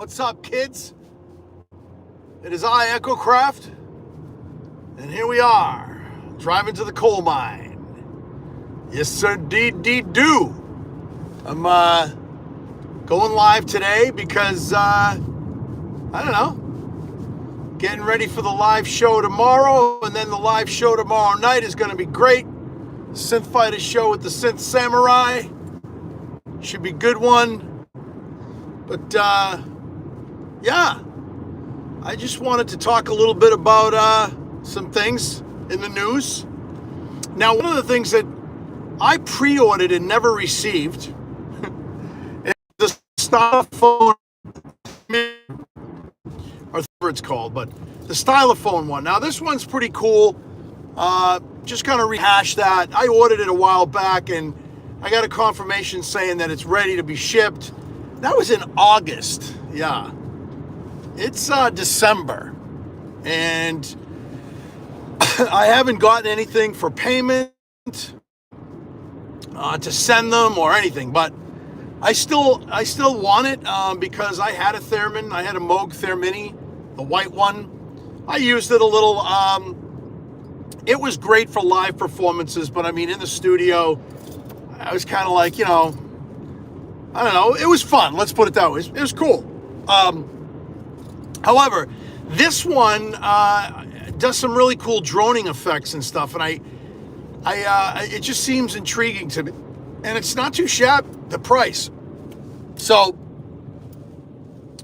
What's up, kids? It is I, EchoCraft, and here we are, driving to the coal mine. Yes, sir, do. I'm going live today because, I don't know, getting ready for the live show tomorrow, and then the live show tomorrow night is going to be great. Synth Fighter show with the Synth Samurai. Should be a good one. But, yeah, I just wanted to talk a little bit about some things in the news. Now, one of the things that I pre-ordered and never received is the Stylophone, or whatever it's called, but the Stylophone one. Now, this one's pretty cool. Just kind of rehash that. I ordered it a while back, and I got a confirmation saying that it's ready to be shipped. That was in August, yeah. It's December, and I haven't gotten anything for payment to send them or anything, but I still want it because I had a Theremin. I had a Moog Thermini, the white one. I used it a little. It was great for live performances, but I mean, in the studio, I was kind of like, I don't know. It was fun. Let's put it that way. It was cool. However, this one does some really cool droning effects and stuff, and it just seems intriguing to me, and it's not too shabby, the price. So,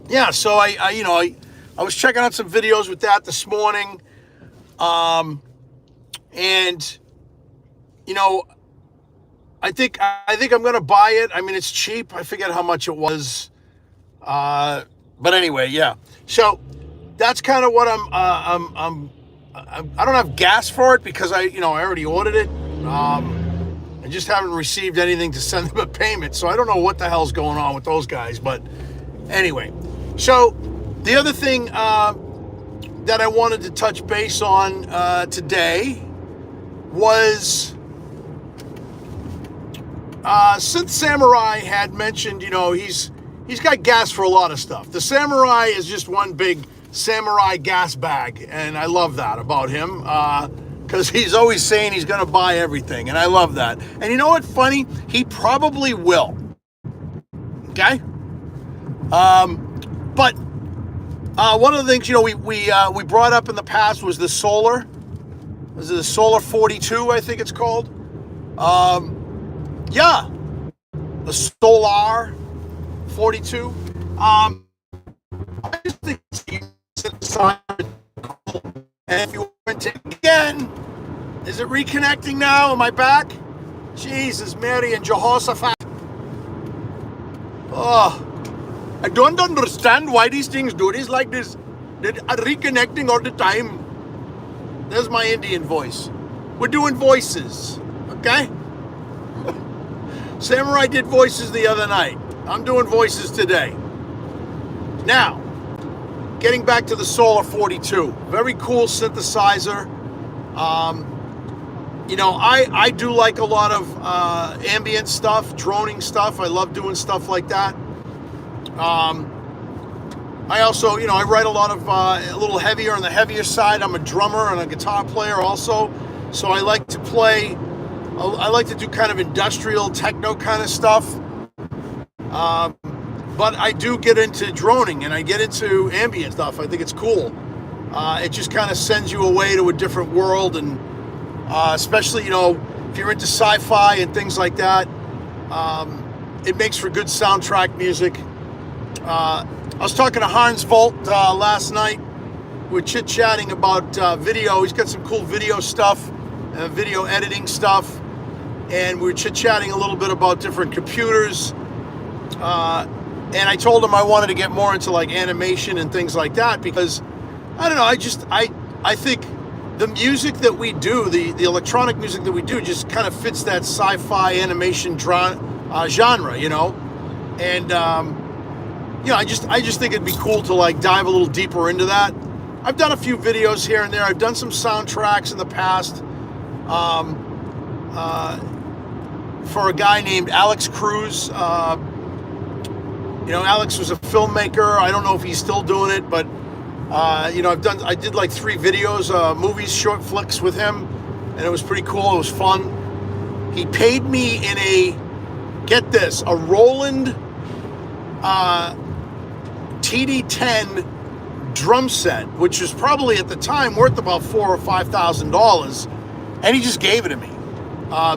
yeah. So I was checking out some videos with that this morning, and I think I'm gonna buy it. I mean, it's cheap. I forget how much it was. But anyway, yeah. So that's kind of what I don't have gas for it because I already ordered it. I just haven't received anything to send them a payment, so I don't know what the hell's going on with those guys. But anyway, so the other thing that I wanted to touch base on today was Synth Samurai had mentioned, he's got gas for a lot of stuff. The Samurai is just one big Samurai gas bag, and I love that about him because he's always saying he's going to buy everything, and I love that. And you know what's funny? He probably will. Okay? But one of the things, we brought up in the past was the Solar. Was it the Solar 42, I think it's called? Yeah, the Solar 42. I just think it's and if you went to again, is it reconnecting now? Am I back? Jesus, Mary and Jehoshaphat. Oh, I don't understand why these things do this like this. They're reconnecting all the time. There's my Indian voice. We're doing voices, okay? Samurai did voices the other night. I'm doing voices today. Now, getting back to the Solar 42. Very cool synthesizer. I do like a lot of ambient stuff, droning stuff. I love doing stuff like that. I also, I write a lot of a little heavier on the heavier side. I'm a drummer and a guitar player also. So I like to play, I like to do kind of industrial techno kind of stuff. But I do get into droning and I get into ambient stuff. I think it's cool. It just kind of sends you away to a different world. And especially, if you're into sci-fi and things like that, it makes for good soundtrack music. I was talking to Hans Volt last night. We were chit-chatting about video. He's got some cool video stuff, video editing stuff. And we were chit-chatting a little bit about different computers. And I told him I wanted to get more into like animation and things like that because, I don't know, I think the music that we do, the electronic music that we do just kind of fits that sci-fi animation genre, And, I just think it'd be cool to like dive a little deeper into that. I've done a few videos here and there. I've done some soundtracks in the past for a guy named Alex Cruz. Alex was a filmmaker. I don't know if he's still doing it, but I did like 3 videos, movies, short flicks with him, and it was pretty cool. It was fun. He paid me in get this, a Roland TD10 drum set, which was probably at the time worth about $4,000 or $5,000, and he just gave it to me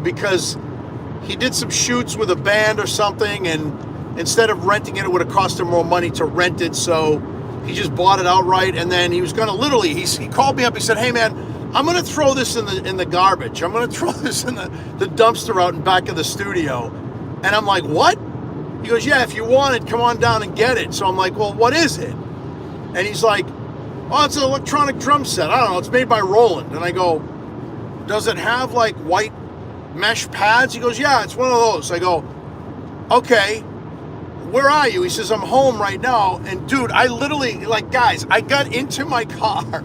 because he did some shoots with a band or something, and instead of renting it, it would have cost him more money to rent it, so he just bought it outright. And then he was going to literally, he called me up, he said, "Hey man, I'm going to throw this in the garbage. I'm going to throw this in the dumpster out in back of the studio." And I'm like, "What?" He goes, "Yeah, if you want it, come on down and get it." So I'm like, "Well, what is it?" And he's like, "Oh, it's an electronic drum set. I don't know, it's made by Roland." And I go, "Does it have like white mesh pads?" He goes, "Yeah, it's one of those." I go, "Okay, where are you?" He says, "I'm home right now." And dude, I literally, guys, I got into my car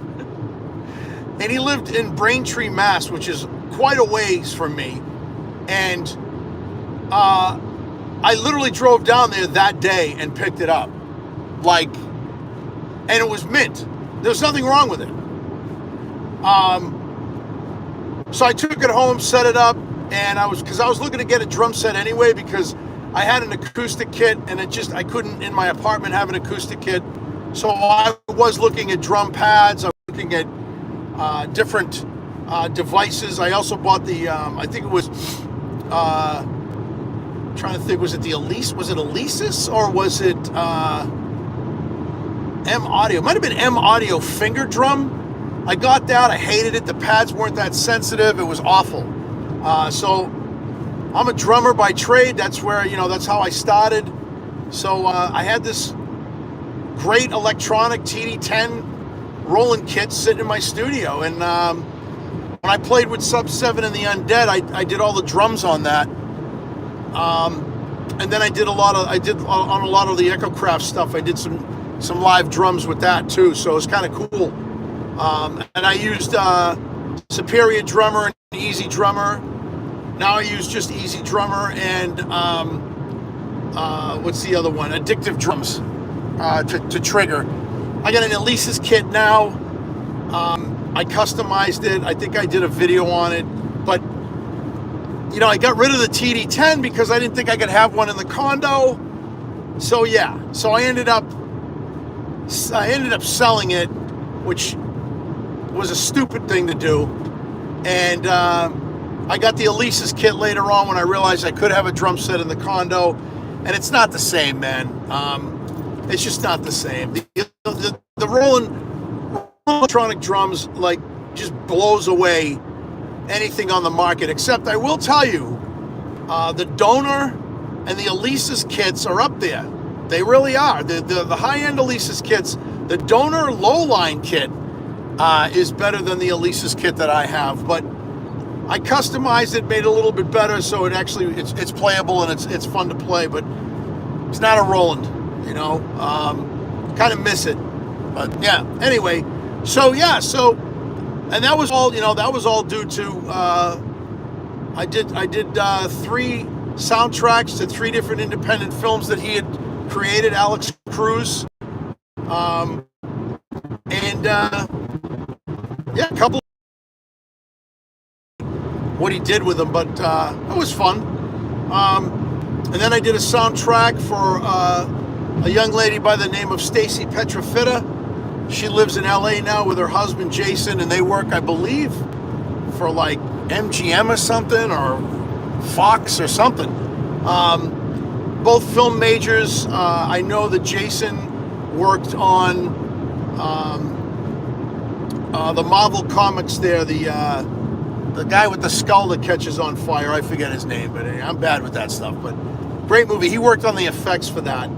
and he lived in Braintree, Mass, which is quite a ways from me. And I literally drove down there that day and picked it up. And it was mint. There was nothing wrong with it. So I took it home, set it up, and I was looking to get a drum set anyway, because I had an acoustic kit, and I couldn't in my apartment have an acoustic kit. So I was looking at drum pads. I was looking at different devices. I also bought the, I think it was, trying to think, was it the Elise? Was it Alesis, or was it M Audio? It might have been M Audio finger drum. I got that. I hated it. The pads weren't that sensitive. It was awful. So I'm a drummer by trade. That's where, that's how I started. So I had this great electronic TD10 Roland kit sitting in my studio. And when I played with Sub 7 and the Undead, I did all the drums on that. And then I did on a lot of the Echocraft stuff. I did some live drums with that too. So it was kind of cool. And I used Superior Drummer and Easy Drummer. Now I use just Easy Drummer and what's the other one? Addictive Drums to trigger. I got an Alesis kit now. I customized it. I think I did a video on it, but I got rid of the TD10 because I didn't think I could have one in the condo. So yeah, I ended up selling it, which was a stupid thing to do. And I got the Alesis kit later on when I realized I could have a drum set in the condo, and it's not the same, man. It's just not the same. The Roland electronic drums just blows away anything on the market, except I will tell you, the Donor and the Alesis kits are up there. They really are. The high-end Alesis kits, the Donor low-line kit is better than the Alesis kit that I have, but I customized it, made it a little bit better, so it's playable and it's fun to play, but it's not a Roland, kind of miss it. But yeah, anyway, and that was all, due to, I did 3 soundtracks to 3 different independent films that he had created, Alex Cruz. A couple what he did with them, but it was fun. And then I did a soundtrack for a young lady by the name of Stacy Petrofitta. She lives in LA now with her husband Jason, and they work, I believe, for MGM or something, or Fox or something. Both film majors. I know that Jason worked on the Marvel comics there, the guy with the skull that catches on fire. I forget his name, but I'm bad with that stuff. But great movie. He worked on the effects for that.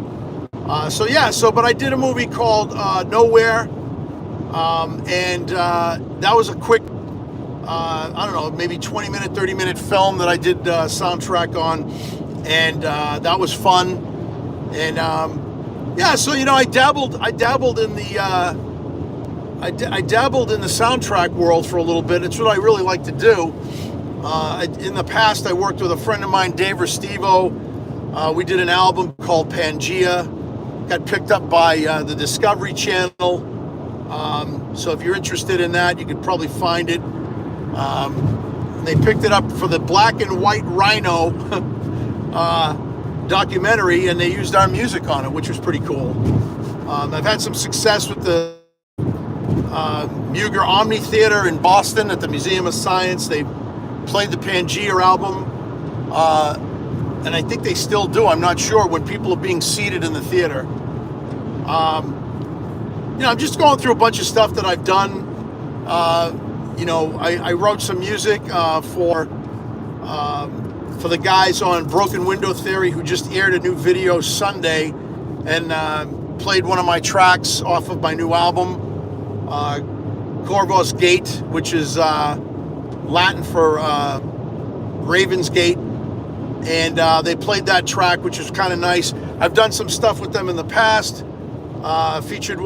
But I did a movie called Nowhere, and that was a quick, maybe 20-minute, 30-minute film that I did soundtrack on, and that was fun. And I dabbled in the I dabbled in the soundtrack world for a little bit. It's what I really like to do. In the past, I worked with a friend of mine, Dave Restivo. We did an album called Pangea. got picked up by the Discovery Channel. So if you're interested in that, you could probably find it. They picked it up for the Black and White Rhino documentary, and they used our music on it, which was pretty cool. I've had some success with the Muger Omni Theater in Boston at the Museum of Science. They played the Pangea album, and I think they still do. I'm not sure, when people are being seated in the theater. I'm just going through a bunch of stuff that I've done. I wrote some music for the guys on Broken Window Theory, who just aired a new video Sunday, and played one of my tracks off of my new album, Corvo's Gate, which is Latin for Raven's Gate. And they played that track, which was kind of nice. I've done some stuff with them in the past. Featured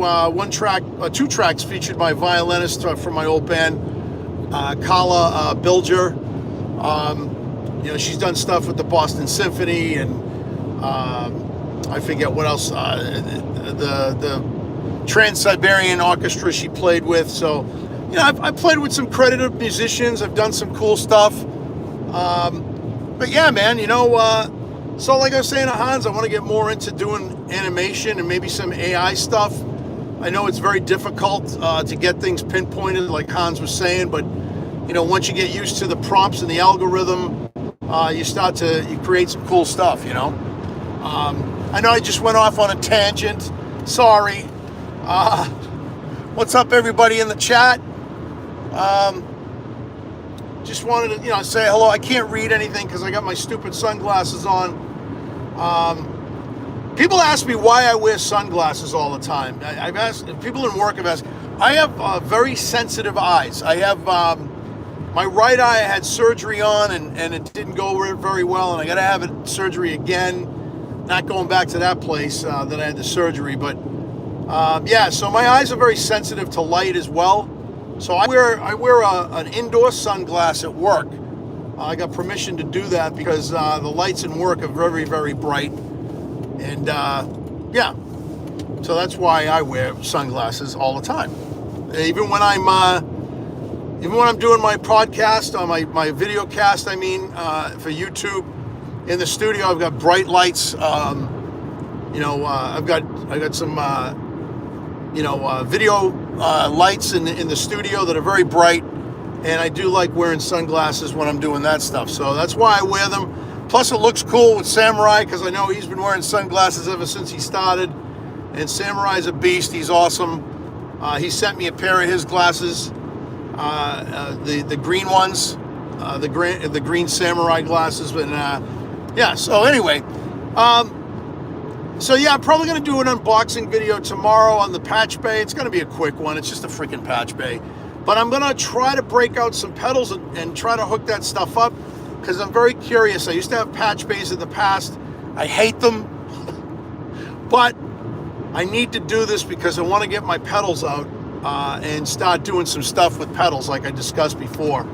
two tracks featured my violinist from my old band, Kala Bilger. She's done stuff with the Boston Symphony, and I forget what else. The Trans-Siberian Orchestra she played with. So, I've played with some credited musicians. I've done some cool stuff. But yeah, man, so like I was saying to Hans, I want to get more into doing animation and maybe some AI stuff. I know it's very difficult to get things pinpointed, like Hans was saying, but once you get used to the prompts and the algorithm, you create some cool stuff, I know I just went off on a tangent. Sorry. What's up, everybody in the chat? Just wanted to, say hello. I can't read anything because I got my stupid sunglasses on. People ask me why I wear sunglasses all the time. I've asked, people in work have asked. I have very sensitive eyes. I have my right eye I had surgery on, and it didn't go very well, and I got to have surgery again. Not going back to that place that I had the surgery, but so my eyes are very sensitive to light as well. So I wear an indoor sunglass at work. I got permission to do that because the lights in work are very, very bright. And so that's why I wear sunglasses all the time. Even when I'm doing my podcast, on my video cast, for YouTube, in the studio, I've got bright lights. I've got some video lights in the studio that are very bright, and I do like wearing sunglasses when I'm doing that stuff. So that's why I wear them. Plus, it looks cool with Samurai, because I know he's been wearing sunglasses ever since he started. And Samurai's a beast. He's awesome. He sent me a pair of his glasses, the green ones, the green Samurai glasses. And so anyway, I'm probably going to do an unboxing video tomorrow on the Patch Bay. It's going to be a quick one. It's just a freaking Patch Bay. But I'm going to try to break out some pedals and try to hook that stuff up, because I'm very curious. I used to have Patch Bays in the past. I hate them. But I need to do this because I want to get my pedals out and start doing some stuff with pedals like I discussed before.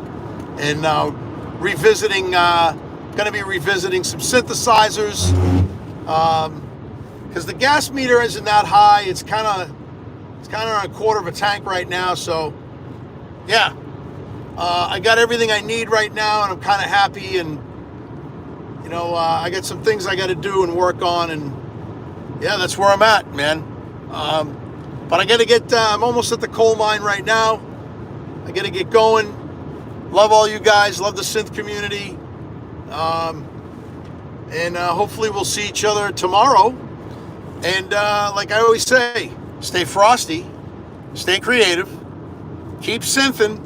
And going to be revisiting some synthesizers. Because the gas meter isn't that high. It's kind of on a quarter of a tank right now. So, I got everything I need right now, and I'm kind of happy. And I got some things I got to do and work on, and that's where I'm at, man. But I got to get. I'm almost at the coal mine right now. I got to get going. Love all you guys. Love the synth community. And hopefully we'll see each other tomorrow. And like I always say, stay frosty, stay creative, keep synthing.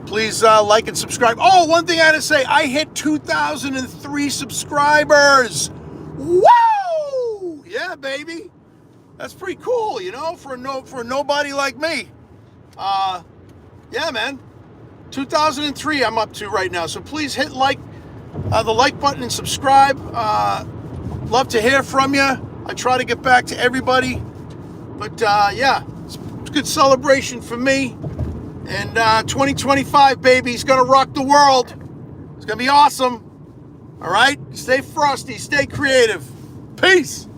Please like and subscribe. Oh, one thing I had to say, I hit 2,003 subscribers. Woo! Yeah, baby. That's pretty cool, for a nobody like me. Man. 2003 I'm up to right now. So please hit the like button and subscribe. Love to hear from you. I try to get back to everybody. But it's a good celebration for me. And 2025, baby, is going to rock the world. It's going to be awesome. All right? Stay frosty. Stay creative. Peace.